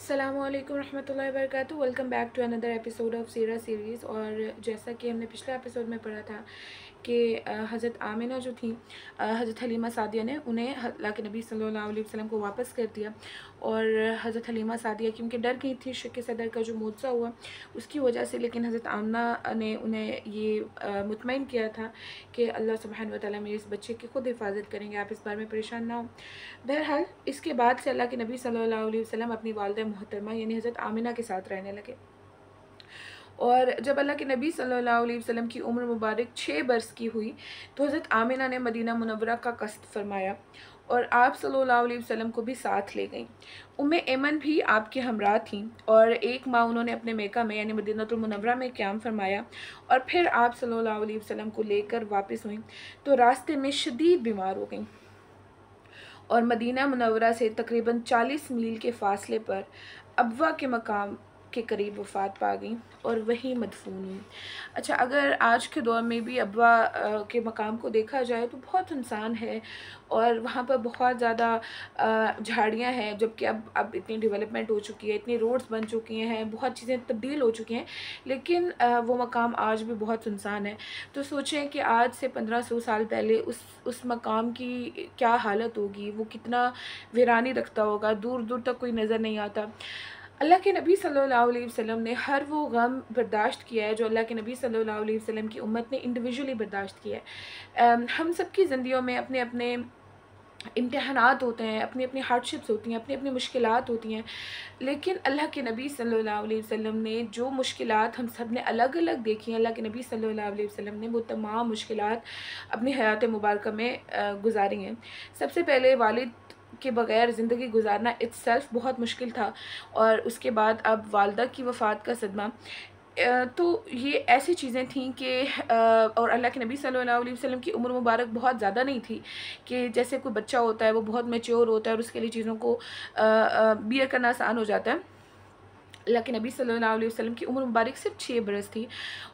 अस्सलामुअलैकुम रहमतुल्लाहि व बरकातुहू। Welcome back to another episode of सीरा सीरीज़। और जैसा कि हमने पिछले एपिसोड में पढ़ा था कि हज़रत आमिना जो थी, हज़रत हलीमा सादिया ने उन्हें अल्लाह के नबी सल्लल्लाहु अलैहि वसल्लम को वापस कर दिया। और हज़रत हलीमा सादिया क्योंकि डर गई थी शक सदर का जो मुआवजा हुआ उसकी वजह से, लेकिन हज़रत आमिना ने उन्हें ये मुतमईन किया था कि अल्लाह सुब्हानहू व तआला मेरे इस बच्चे की ख़ुद हिफाजत करेंगे, आप इस बारे में परेशान ना हो। बहरहाल इसके बाद से अल्लाह के नबी सल्लल्लाहु अलैहि वसल्लम अपनी वालिदा मोहतरमा यानी हज़रत आमिना के साथ रहने लगे। और जब अल्लाह के नबी सल्लल्लाहु अलैहि वसल्लम की उम्र मुबारक 6 बरस की हुई तो हज़रत आमिना ने मदीना मुनव्वरा का कस्द फरमाया और आप सल्लल्लाहु अलैहि वसल्लम को भी साथ ले गईं। उम्मे ऐमन भी आपके हमरा थीं और एक माह उन्होंने अपने मेका में यानी मदीनातुल मुनव्वरा में क़याम फरमाया और फिर आप सल्लल्लाहु अलैहि वसल्लम को लेकर वापस हुईं तो रास्ते में शदीद बीमार हो गईं और मदीना मुनव्वरा से तकरीबन 40 मील के फ़ासले पर अबवा के मकाम के करीब वफ़ात पा गई और वहीं मदफून हुई। अच्छा, अगर आज के दौर में भी अबवा के मकाम को देखा जाए तो बहुत सुनसान है और वहाँ पर बहुत ज़्यादा झाड़ियाँ हैं, जबकि अब इतनी डेवलपमेंट हो चुकी है, इतनी रोड्स बन चुकी हैं, बहुत चीज़ें तब्दील हो चुकी हैं, लेकिन वो मकाम आज भी बहुत सुनसान है। तो सोचें कि आज से 1500 साल पहले उस मकाम की क्या हालत होगी, वो कितना वीरानी रखता होगा, दूर दूर तक कोई नज़र नहीं आता। अल्लाह के नबी सल्लल्लाहु अलैहि वसल्लम ने हर वो गम बर्दाश्त किया है जो अल्लाह के नबी सल्लल्लाहु अलैहि वसल्लम की उम्मत ने इंडिविजुअली बर्दाश्त किया है। हम सब की ज़िंदगियों में अपने अपने इम्तिहानात होते हैं, अपनी अपनी हार्डशिप्स होती हैं, अपनी अपनी मुश्किलात होती हैं, लेकिन अल्लाह के नबी सल्लल्लाहु अलैहि वसल्लम ने जो मुश्किलात हम सब ने अलग अलग देखी हैं, अल्लाह के नबी सल्लल्लाहु अलैहि वसल्लम ने वो तमाम मुश्किलात अपनी हयात मुबारक में गुजारी हैं। सबसे पहले वालिद के बग़ैर ज़िंदगी गुजारना इत्सेल्फ बहुत मुश्किल था और उसके बाद अब वालदा की वफ़ात का सदमा। तो ये ऐसी चीज़ें थीं कि और अल्लाह के नबी सल्लल्लाहु अलैहि वसल्लम की उम्र मुबारक बहुत ज़्यादा नहीं थी कि जैसे कोई बच्चा होता है वो बहुत मैच्योर होता है और उसके लिए चीज़ों को बियर करना आसान हो जाता है। अल्लाह के नबी सल्लल्लाहु अलैहि वसल्लम की उम्र मुबारक सिर्फ 6 बरस थी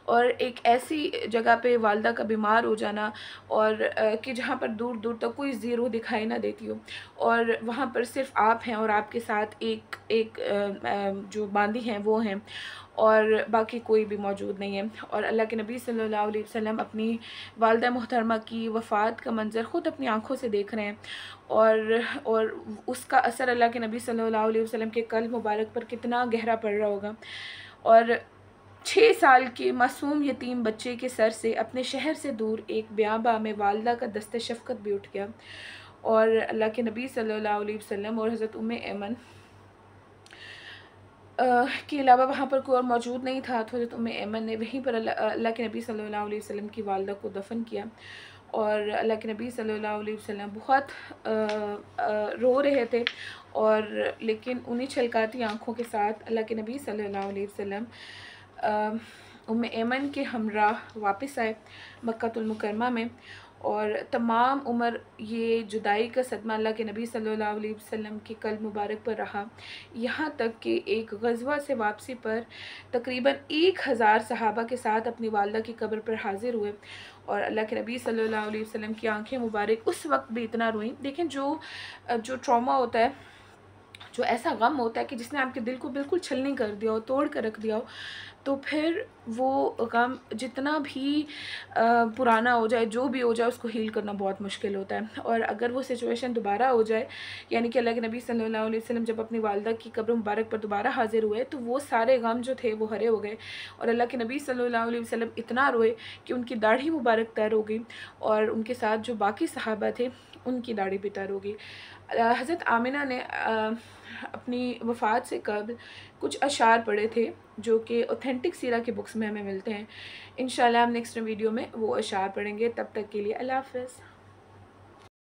और एक ऐसी जगह पे वालदा का बीमार हो जाना और कि जहाँ पर दूर दूर तक कोई ज़ीरो दिखाई ना देती हो और वहाँ पर सिर्फ आप हैं और आपके साथ एक जो बांदी हैं वो हैं और बाकी कोई भी मौजूद नहीं है। और अल्लाह के नबी सल्लल्लाहु अलैहि वसल्लम अपनी वालिदा मोहतरमा की वफ़ात का मंज़र ख़ुद अपनी आँखों से देख रहे हैं और उसका असर अल्लाह के नबी सल्लल्लाहु अलैहि वसल्लम के क़ल्ब मुबारक पर कितना गहरा पड़ रहा होगा। और 6 साल के मासूम यतीम बच्चे के सर से अपने शहर से दूर एक बियाबा में वालिदा का दस्ते शफ़क़त भी उठ गया और अल्लाह के नबी सल्लल्लाहु अलैहि वसल्लम और हज़रत उम्मे ऐमन के अलावा वहाँ पर कोई और मौजूद नहीं था। तो हज़रत उम्मे ऐमन ने वहीं पर अल्लाह के नबी सल्लल्लाहु अलैहि वसल्लम की वालिदा को दफ़न किया और अल्लाह के नबी सल्लल्लाहु अलैहि वसल्लम बहुत रो रहे थे और लेकिन उन्हीं छलकाती आँखों के साथ अल्लाह के नबी सल्लल्लाहु अलैहि वसल्लम उम्मे ऐमन के हमरा वापस आए मक्कातुल मुकर्रमा में और तमाम उम्र ये जुदाई का सदमा अल्लाह के नबी सल्लल्लाहु अलैहि वसल्लम के क़ल्ब मुबारक पर रहा, यहाँ तक कि एक ग़ज़वा से वापसी पर तकरीबन 1000 सहाबा के साथ अपनी वालिदा की कब्र पर हाज़िर हुए और अल्लाह के नबी सल्लल्लाहु अलैहि वसल्लम की आँखें मुबारक उस वक्त भी इतना रोईं। देखें, जो ट्रॉमा होता है, जो ऐसा गम होता है कि जिसने आपके दिल को बिल्कुल छलनी कर दिया हो, तोड़ कर रख दिया हो, तो फिर वो गम जितना भी पुराना हो जाए, जो भी हो जाए, उसको हील करना बहुत मुश्किल होता है। और अगर वो सिचुएशन दोबारा हो जाए, यानी कि अल्लाह के नबी सल्लल्लाहु अलैहि वसल्लम जब अपनी वालिदा की कब्र मुबारक पर दोबारा हाज़िर हुए तो वो सारे गम जो थे वो हरे हो गए और अल्लाह के नबी सल्लल्लाहु अलैहि वसल्लम इतना रोए कि उनकी दाढ़ी मुबारक तर हो गई और उनके साथ जो बाकी सहाबा थे उनकी दाढ़ी भी तर हो गई। हज़रत आमिना ने अपनी वफ़ात से कब्ल कुछ अशार पढ़े थे जो कि ऑथेंटिक सीरा की बुक्स में हमें मिलते हैं। इंशाल्लाह हम नेक्स्ट वीडियो में वो अशार पढ़ेंगे। तब तक के लिए अल्लाह हाफ़िज़।